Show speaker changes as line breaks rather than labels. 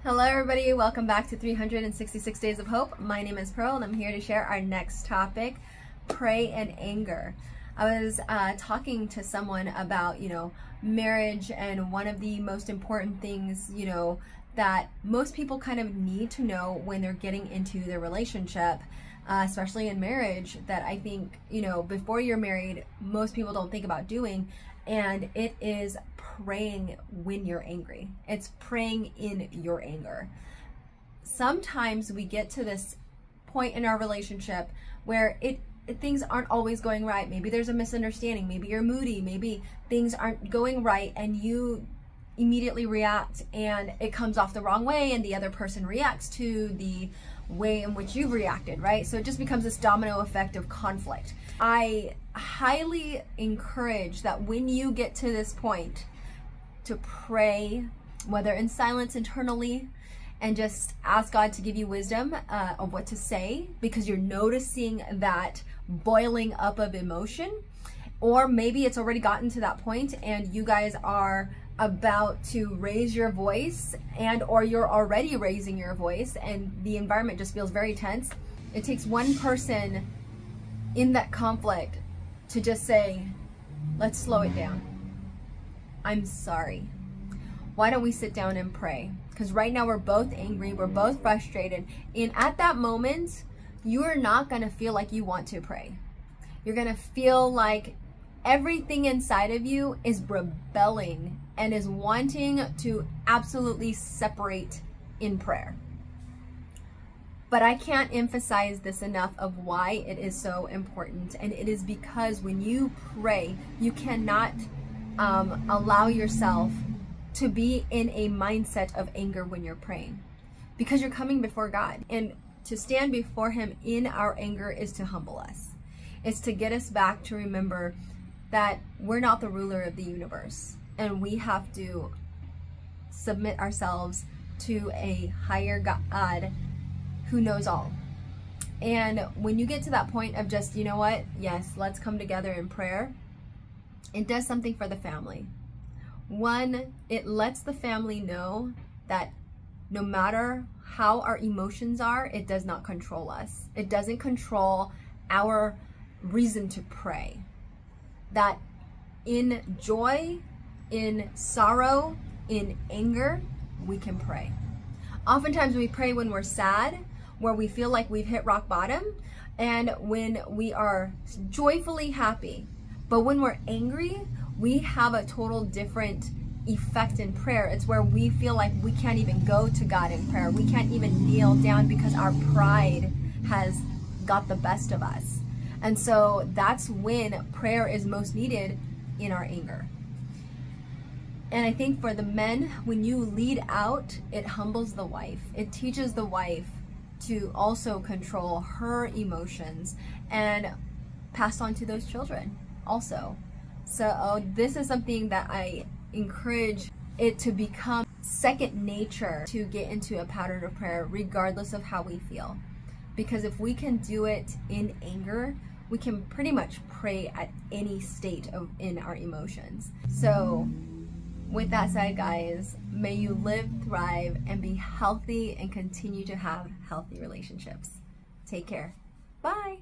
Hello everybody, welcome back to 366 Days of Hope. My name is Pearl and I'm here to share our next topic, pray and anger. I was talking to someone about, marriage, and one of the most important things, that most people kind of need to know when they're getting into their relationship, especially in marriage, that I think, before you're married, most people don't think about doing, and it is praying when you're angry. It's praying in your anger. Sometimes we get to this point in our relationship where things aren't always going right. Maybe there's a misunderstanding, maybe you're moody, maybe things aren't going right, and you immediately react and it comes off the wrong way, and the other person reacts to the way in which you've reacted, right? So it just becomes this domino effect of conflict. I highly encourage that when you get to this point, to pray, whether in silence internally, and just ask God to give you wisdom of what to say, because you're noticing that boiling up of emotion, or maybe it's already gotten to that point and you guys are about to raise your voice, and or you're already raising your voice and the environment just feels very tense. It takes one person in that conflict to just say, let's slow it down. I'm sorry. Why don't we sit down and pray? Because right now we're both angry, we're both frustrated, and at that moment, you are not gonna feel like you want to pray. You're gonna feel like everything inside of you is rebelling and is wanting to absolutely separate in prayer. But I can't emphasize this enough of why it is so important, and it is because when you pray, you cannot allow yourself to be in a mindset of anger when you're praying, because you're coming before God, and to stand before Him in our anger is to humble us. It's to get us back to remember that we're not the ruler of the universe, and we have to submit ourselves to a higher God who knows all. And when you get to that point of just, yes, let's come together in prayer, it does something for the family. One, it lets the family know that no matter how our emotions are, it does not control us. It doesn't control our reason to pray. That in joy, in sorrow, in anger, we can pray. Oftentimes we pray when we're sad, where we feel like we've hit rock bottom, and when we are joyfully happy. But when we're angry, we have a total different effect in prayer. It's where we feel like we can't even go to God in prayer. We can't even kneel down because our pride has got the best of us. And so that's when prayer is most needed, in our anger. And I think for the men, when you lead out, it humbles the wife. It teaches the wife to also control her emotions and pass on to those children also. So this is something that I encourage it to become second nature, to get into a pattern of prayer regardless of how we feel. Because if we can do it in anger, we can pretty much pray at any state in our emotions. So with that said, guys, may you live, thrive, and be healthy and continue to have healthy relationships. Take care. Bye.